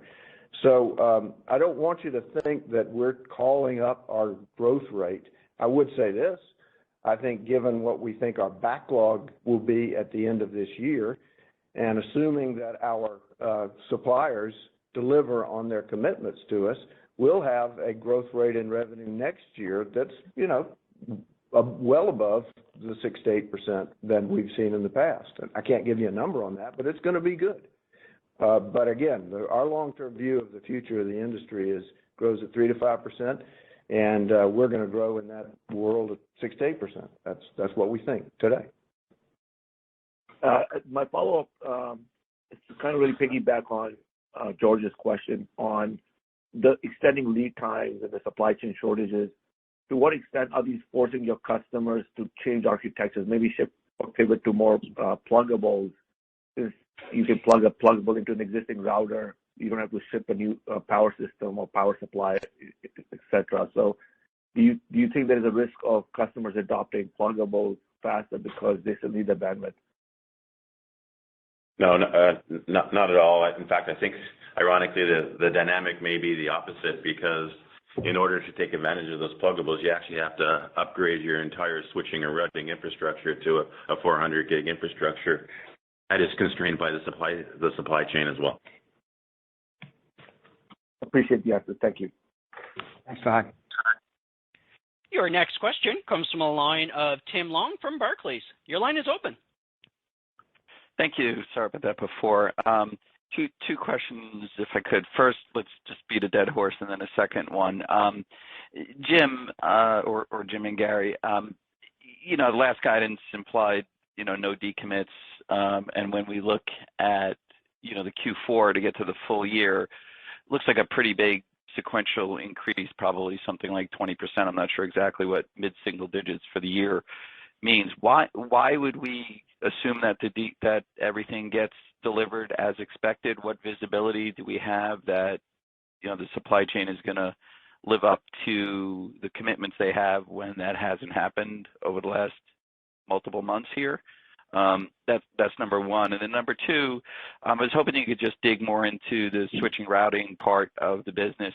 Speaker 4: So I don't want you to think that we're calling up our growth rate. I would say this. I think given what we think our backlog will be at the end of this year, and assuming that our suppliers deliver on their commitments to us, we'll have a growth rate in revenue next year that's, well above the 6 to 8% that we've seen in the past. And I can't give you a number on that, but it's going to be good. But again, our long-term view of the future of the industry grows at 3 to 5%, and we're going to grow in that world at 6 to 8%. That's what we think today.
Speaker 9: My follow-up is to kind of really piggyback on George's question on the extending lead times and the supply chain shortages. To what extent are these forcing your customers to change architectures, maybe shift or pivot to more pluggables? Since you can plug a pluggable into an existing router, you don't have to ship a new power system or power supply, et cetera. So do you think there is a risk of customers adopting pluggables faster because they still need the bandwidth?
Speaker 8: No, not at all. In fact, I think, ironically, the dynamic may be the opposite, because in order to take advantage of those pluggables, you actually have to upgrade your entire switching and routing infrastructure to a 400 gig infrastructure. That is constrained by the supply chain as well.
Speaker 9: Appreciate the answer. Thank you.
Speaker 2: Thanks, Fahad.
Speaker 1: Your next question comes from a line of Tim Long from Barclays. Your line is open.
Speaker 10: Thank you. Sorry about that before. Two questions, if I could. First, let's just beat a dead horse, and then a second one. Jim, or Jim and Gary, the last guidance implied, no decommits. And when we look at, the Q4 to get to the full year, looks like a pretty big sequential increase, probably something like 20%. I'm not sure exactly what mid-single digits for the year means. Why would we assume that that everything gets delivered as expected? What visibility do we have that the supply chain is gonna live up to the commitments they have when that hasn't happened over the last multiple months here. That's number one. And then number two, I was hoping you could just dig more into the switching routing part of the business.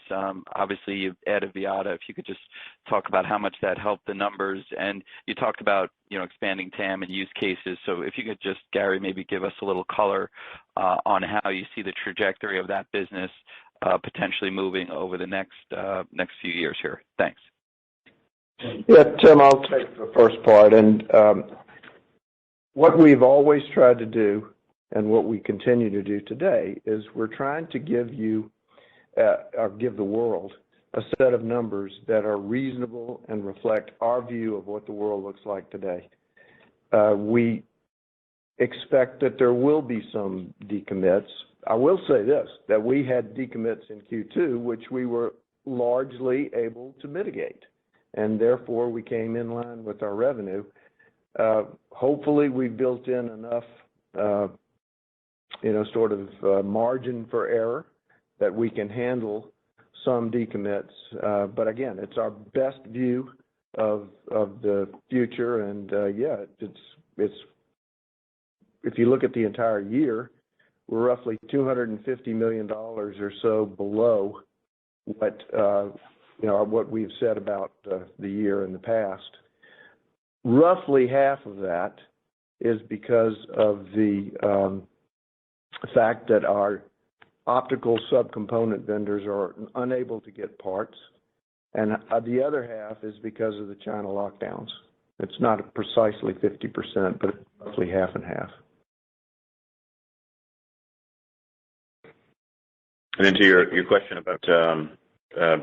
Speaker 10: Obviously, you've added Viata. If you could just talk about how much that helped the numbers. And you talked about, expanding TAM and use cases. So if you could just, Gary, maybe give us a little color on how you see the trajectory of that business potentially moving over the next few years here. Thanks.
Speaker 4: Yeah, Tim, I'll take the first part. And what we've always tried to do and what we continue to do today is we're trying to give you, or give the world, a set of numbers that are reasonable and reflect our view of what the world looks like today. We expect that there will be some decommits. I will say this, that we had decommits in Q2, which we were largely able to mitigate, and therefore we came in line with our revenue. Hopefully we built in enough, margin for error that we can handle some decommits. But again, it's our best view of the future, and it's if you look at the entire year, we're roughly $250 million or so below what we've said about the year in the past. Roughly half of that is because of the fact that our optical subcomponent vendors are unable to get parts, and the other half is because of the China lockdowns. It's not precisely 50%, but roughly half and half.
Speaker 8: And then to your question about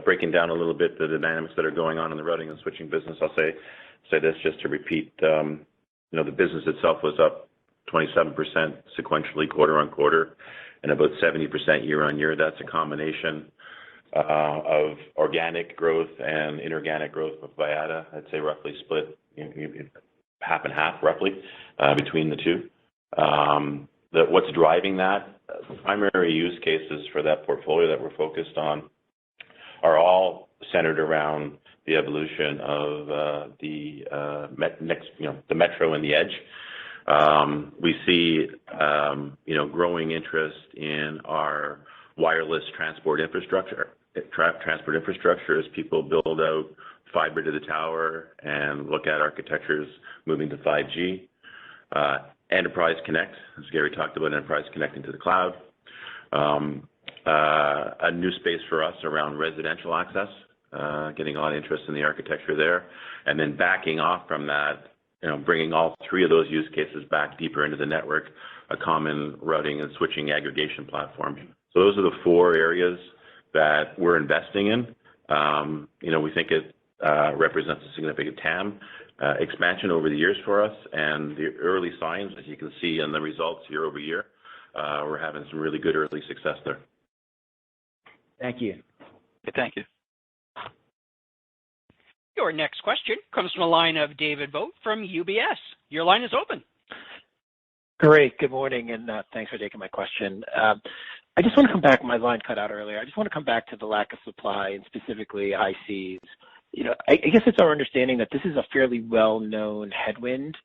Speaker 8: breaking down a little bit the dynamics that are going on in the routing and switching business, I'll say this just to repeat. The business itself was up 27% sequentially quarter on quarter and about 70% year on year. That's a combination of organic growth and inorganic growth with Viata. I'd say roughly split half and half roughly between the two. What's driving that? The primary use cases for that portfolio that we're focused on are all centered around the evolution of the metro and the edge. We see growing interest in our wireless transport infrastructure as people build out fiber to the tower and look at architectures moving to 5G. Enterprise Connect, as Gary talked about, Enterprise connecting to the cloud. A new space for us around residential access, getting a lot of interest in the architecture there. And then backing off from that, bringing all three of those use cases back deeper into the network, a common routing and switching aggregation platform. So those are the four areas that we're investing in. We think it represents a significant TAM expansion over the years for us, and the early signs, as you can see in the results year over year, we're having some really good early success there.
Speaker 2: Thank you.
Speaker 10: Thank you.
Speaker 1: Your next question comes from a line of David Vogt from UBS. Your line is open.
Speaker 11: Great. Good morning, and thanks for taking my question. I just want to come back. My line cut out earlier. I just want to come back to the lack of supply and specifically ICs. I guess it's our understanding that this is a fairly well-known headwind,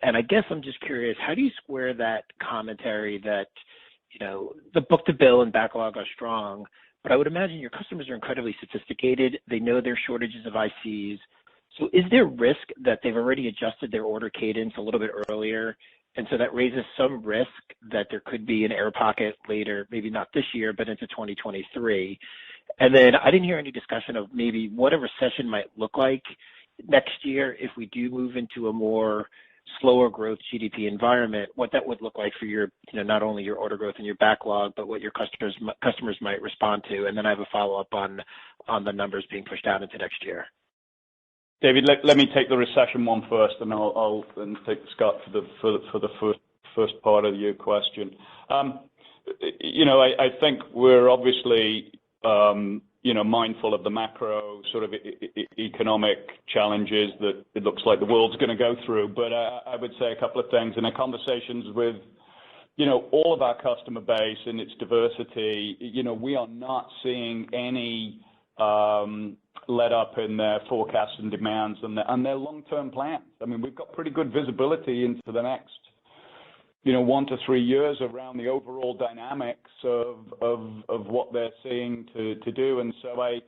Speaker 11: and I guess I'm just curious, how do you square that commentary that, the book-to-bill and backlog are strong, but I would imagine your customers are incredibly sophisticated. They know there are shortages of ICs. So is there risk that they've already adjusted their order cadence a little bit earlier, and so that raises some risk that there could be an air pocket later, maybe not this year, but into 2023? And then I didn't hear any discussion of maybe what a recession might look like next year if we do move into a more slower growth GDP environment, what that would look like for your, not only your order growth and your backlog, but what your customers might respond to. And then I have a follow-up on the numbers being pushed out into next year.
Speaker 3: David, let me take the recession one first, and I'll then take Scott for the first part of your question. I think we're obviously mindful of the macro sort of economic challenges that it looks like the world's going to go through. But I would say a couple of things. In our conversations with all of our customer base and its diversity, we are not seeing any let up in their forecasts and demands and their long-term plans. I mean, we've got pretty good visibility into the next 1 to 3 years around the overall dynamics of what they're seeing to do. And so I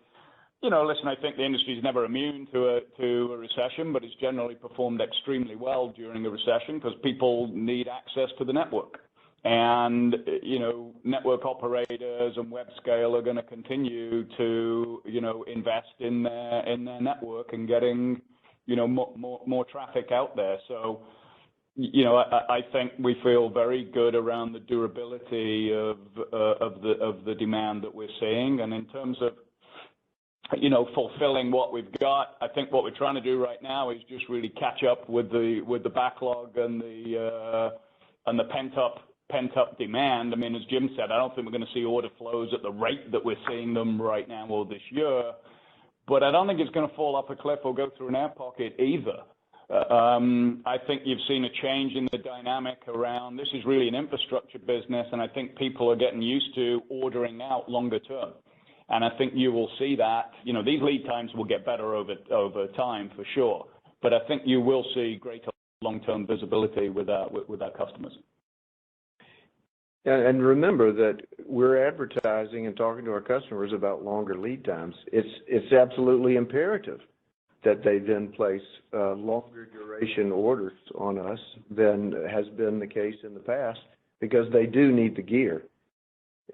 Speaker 3: think the industry is never immune to a recession, but it's generally performed extremely well during a recession because people need access to the network. And, network operators and web scale are going to continue to, invest in their network and getting, more traffic out there. So, I think we feel very good around the durability of the demand that we're seeing. And in terms of, fulfilling what we've got, I think what we're trying to do right now is just really catch up with the backlog and the pent-up demand. I mean, as Jim said, I don't think we're going to see order flows at the rate that we're seeing them right now or this year, but I don't think it's going to fall off a cliff or go through an air pocket either. I think you've seen a change in the dynamic around this is really an infrastructure business, and I think people are getting used to ordering out longer term. And I think you will see that, these lead times will get better over time for sure, but I think you will see greater long-term visibility with our customers.
Speaker 4: And remember that we're advertising and talking to our customers about longer lead times. It's absolutely imperative that they then place longer duration orders on us than has been the case in the past because they do need the gear.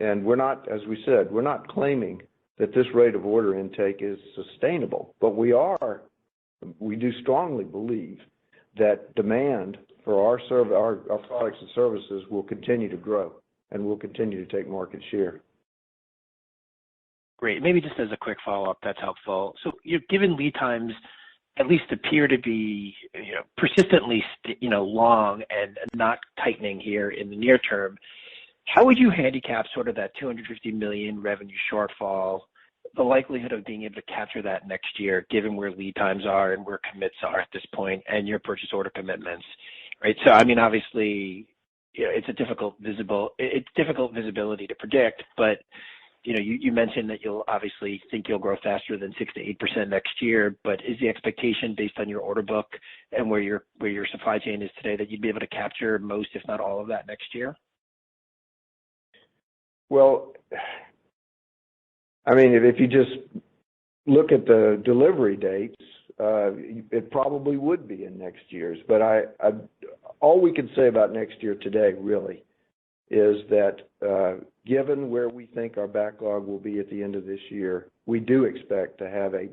Speaker 4: And we're not, as we said, we're not claiming that this rate of order intake is sustainable, but we do strongly believe that demand for our products and services will continue to grow and will continue to take market share.
Speaker 11: Great. Maybe just as a quick follow-up, that's helpful. So, given lead times at least appear to be, persistently, long and not tightening here in the near term, how would you handicap sort of that $250 million revenue shortfall, the likelihood of being able to capture that next year, given where lead times are and where commits are at this point and your purchase order commitments, right? So, I mean, obviously, it's difficult visibility to predict, but you mentioned that you'll obviously think you'll grow faster than 6 to 8% next year, but is the expectation based on your order book and where your supply chain is today that you'd be able to capture most, if not all of that next year?
Speaker 4: Well, I mean, if you just look at the delivery dates, it probably would be in next year's. But all we can say about next year today really is that given where we think our backlog will be at the end of this year, we do expect to have a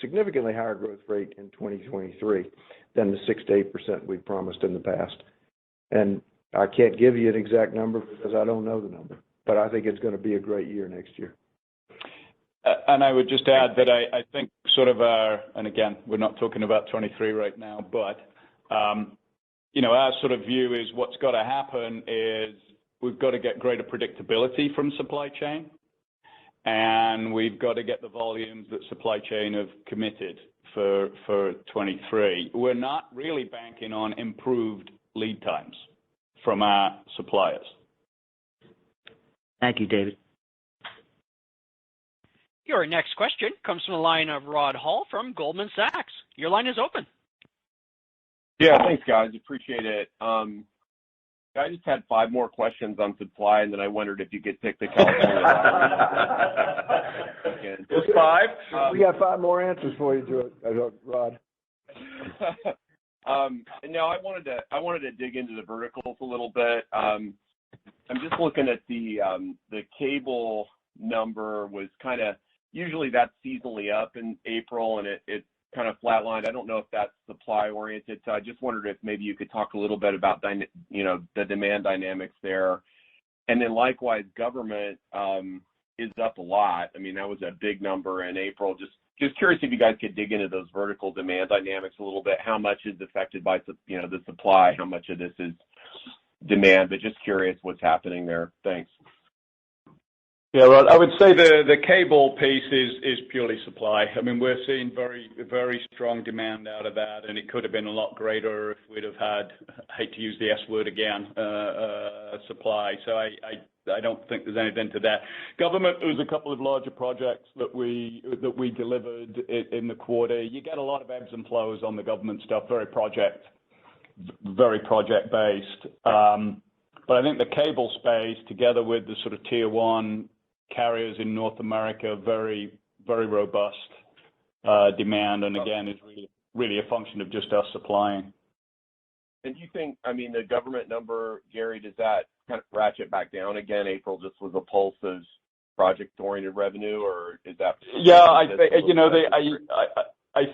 Speaker 4: significantly higher growth rate in 2023 than the 6 to 8% we promised in the past. And I can't give you an exact number because I don't know the number, but I think it's going to be a great year next year.
Speaker 3: And I would just add that I think sort of and again, we're not talking about 23 right now, but, our sort of view is what's got to happen is we've got to get greater predictability from supply chain, and we've got to get the volumes that supply chain have committed for 23. We're not really banking on improved lead times from our suppliers.
Speaker 2: Thank you, David.
Speaker 1: Your next question comes from the line of Rod Hall from Goldman Sachs. Your line is open.
Speaker 12: Yeah, thanks, guys. Appreciate it. I just had 5 more questions on supply, and then I wondered if you could pick the California.
Speaker 3: Just 5?
Speaker 4: We got 5 more answers for you, Rod.
Speaker 12: No, I wanted to dig into the verticals a little bit. I'm just looking at the cable number was kind of usually that's seasonally up in April, and it kind of flatlined. I don't know if that's supply oriented, so I just wondered if maybe you could talk a little bit about the demand dynamics there. And then likewise, government is up a lot. I mean, that was a big number in April. Just curious if you guys could dig into those vertical demand dynamics a little bit. How much is affected by the supply? How much of this is demand? But just curious what's happening there. Thanks.
Speaker 3: Yeah, well, I would say the cable piece is purely supply. I mean, we're seeing very, very strong demand out of that, and it could have been a lot greater if we'd have had, I hate to use the S word again, supply. So I don't think there's anything to that. Government, there was a couple of larger projects that we delivered in the quarter. You get a lot of ebbs and flows on the government stuff, very project based. But I think the cable space, together with the sort of tier one carriers in North America, very, very robust demand, and again, is really a function of just us supplying.
Speaker 12: And do you think, I mean, the government number, Gary, does that kind of ratchet back down again? April just was a pulse of project-oriented revenue, or is that?
Speaker 3: Yeah, I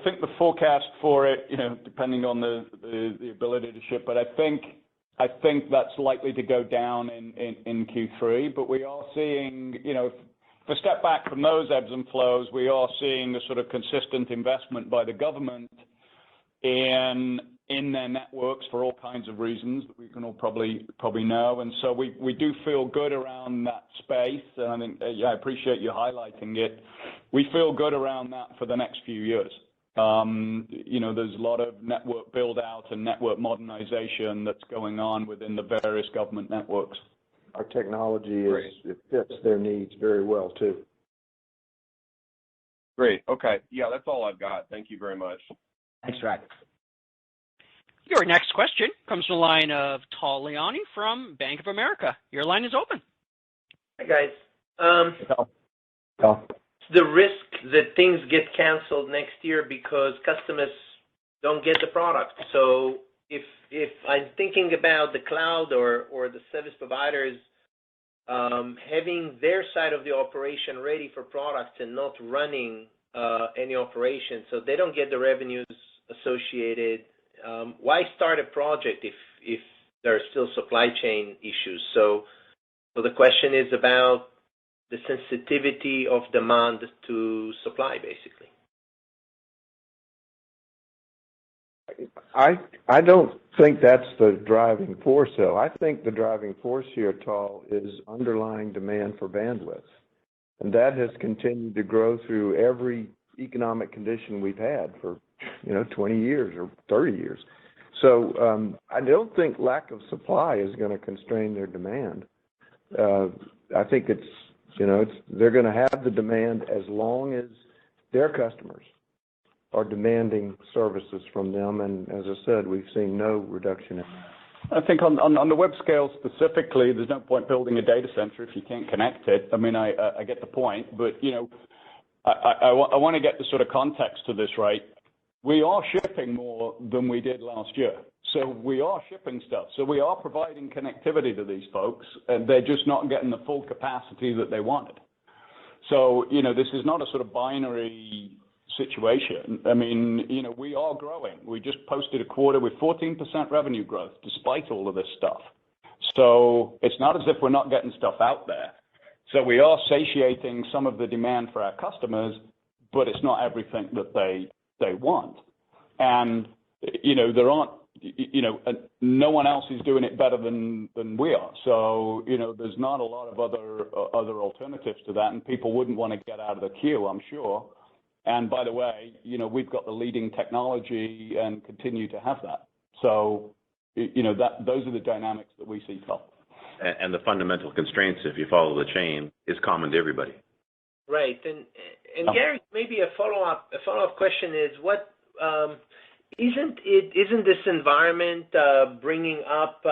Speaker 3: think the forecast for it, depending on the ability to ship, but I think that's likely to go down in Q3. But we are seeing, if we step back from those ebbs and flows, we are seeing a sort of consistent investment by the government in their networks for all kinds of reasons that we can all probably know. And so we do feel good around that space. And I think, I appreciate you highlighting it. We feel good around that for the next few years. There's a lot of network build out and network modernization that's going on within the various government networks.
Speaker 4: Our technology it fits their needs very well too.
Speaker 12: Great. Okay. Yeah, that's all I've got. Thank you very much.
Speaker 2: Thanks, Rod.
Speaker 1: Your next question comes from the line of Tal Liani from Bank of America. Your line is open.
Speaker 13: Hi, guys.
Speaker 4: Tal.
Speaker 13: The risk that things get canceled next year because customers don't get the product. So if I'm thinking about the cloud or the service providers having their side of the operation ready for products and not running any operation, so they don't get the revenues associated, why start a project if there are still supply chain issues? So the question is about the sensitivity of demand to supply, basically.
Speaker 4: I don't think that's the driving force, though. I think the driving force here, Tal, is underlying demand for bandwidth. And that has continued to grow through every economic condition we've had for, 20 years or 30 years. So I don't think lack of supply is going to constrain their demand. I think they're going to have the demand as long as their customers are demanding services from them. And as I said, we've seen no reduction in that.
Speaker 3: I think on the web scale specifically, there's no point building a data center if you can't connect it. I mean, I get the point, but, I want to get the sort of context to this right. We are shipping more than we did last year. So we are shipping stuff. So we are providing connectivity to these folks, and they're just not getting the full capacity that they wanted. So, this is not a sort of binary situation. I mean, we are growing. We just posted a quarter with 14% revenue growth despite all of this stuff. So it's not as if we're not getting stuff out there. So we are satiating some of the demand for our customers, but it's not everything that they want. And, there aren't, no one else is doing it better than we are. So, there's not a lot of other alternatives to that, and people wouldn't want to get out of the queue, I'm sure. And by the way, we've got the leading technology and continue to have that. So, those are the dynamics that we see, Tom.
Speaker 8: And the fundamental constraints, if you follow the chain, is common to everybody.
Speaker 13: Right. And Gary, maybe a follow-up question is what isn't this environment bringing up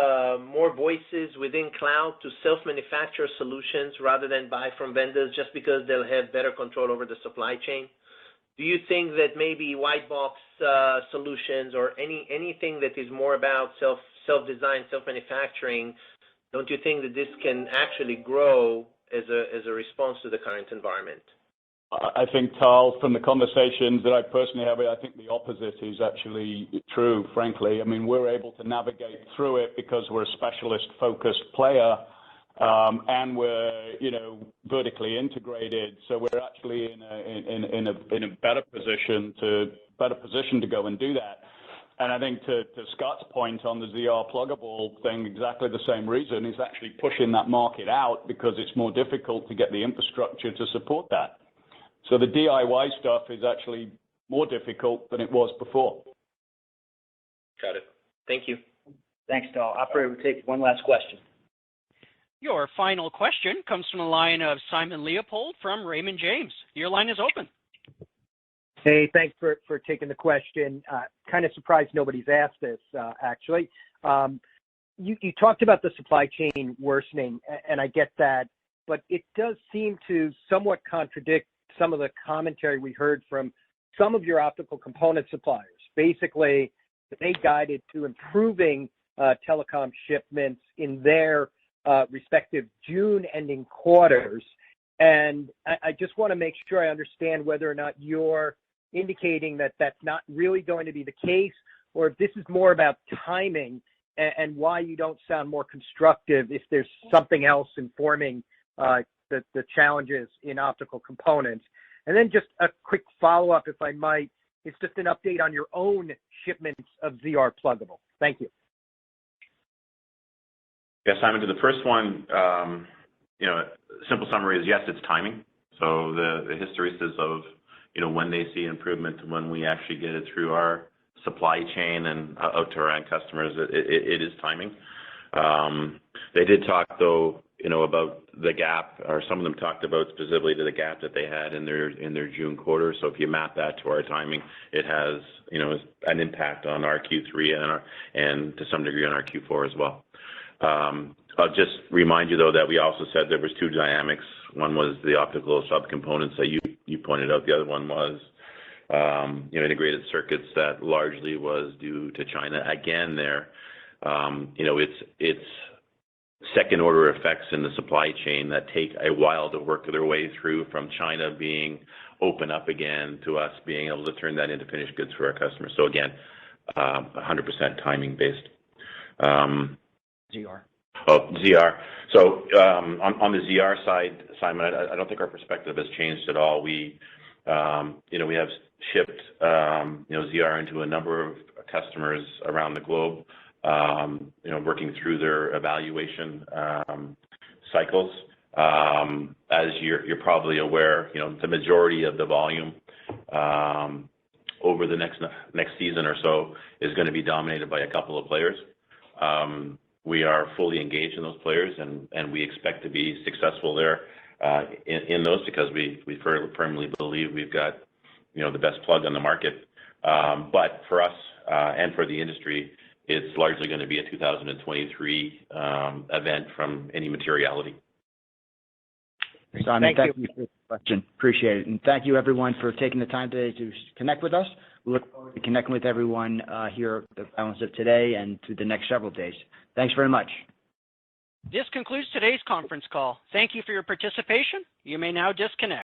Speaker 13: more voices within cloud to self-manufacture solutions rather than buy from vendors just because they'll have better control over the supply chain? Do you think that maybe white box solutions or anything that is more about self-design, self-manufacturing, don't you think that this can actually grow as a response to the current environment?
Speaker 3: I think, Tal, from the conversations that I personally have, I think the opposite is actually true, frankly. I mean, we're able to navigate through it because we're a specialist-focused player, and we're, vertically integrated. So we're actually in a better position to go and do that. And I think to Scott's point on the ZR pluggable thing, exactly the same reason is actually pushing that market out because it's more difficult to get the infrastructure to support that. So the DIY stuff is actually more difficult than it was before.
Speaker 13: Got it. Thank you.
Speaker 2: Thanks, Tal. Operator, we'll take one last question.
Speaker 1: Your final question comes from the line of Simon Leopold from Raymond James. Your line is open.
Speaker 14: Hey, thanks for taking the question. Kind of surprised nobody's asked this, actually. You talked about the supply chain worsening, and I get that, but it does seem to somewhat contradict some of the commentary we heard from some of your optical component suppliers. Basically, they guided to improving telecom shipments in their respective June ending quarters. And I just want to make sure I understand whether or not you're indicating that that's not really going to be the case, or if this is more about timing and why you don't sound more constructive if there's something else informing the challenges in optical components. And then just a quick follow-up, if I might, it's just an update on your own shipments of ZR pluggable. Thank you.
Speaker 8: Yeah, Simon, to the first one, simple summary is yes, it's timing. So the hysteresis of, when they see improvement, when we actually get it through our supply chain and out to our end customers, it is timing. They did talk, though, about the gap, or some of them talked about specifically to the gap that they had in their June quarter. So if you map that to our timing, it has, an impact on our Q3 and to some degree on our Q4 as well. I'll just remind you, though, that we also said there was two dynamics. One was the optical subcomponents that you pointed out. The other one was, integrated circuits that largely was due to China. Again, it's second order effects in the supply chain that take a while to work their way through, from China being open up again to us being able to turn that into finished goods for our customers. So again, 100% timing based.
Speaker 2: ZR.
Speaker 8: Oh, ZR. So on the ZR side, Simon, I don't think our perspective has changed at all. We have shipped, ZR into a number of customers around the globe, working through their evaluation cycles. As you're probably aware, the majority of the volume over the next season or so is going to be dominated by a couple of players. We are fully engaged in those players, and we expect to be successful there in those, because we firmly believe we've got the best plug on the market. But for us and for the industry, it's largely going to be a 2023 event from any materiality.
Speaker 2: Simon, thank you for the question. Appreciate it. And thank you, everyone, for taking the time today to connect with us. We look forward to connecting with everyone here the balance of today and through the next several days. Thanks very much.
Speaker 1: This concludes today's conference call. Thank you for your participation. You may now disconnect.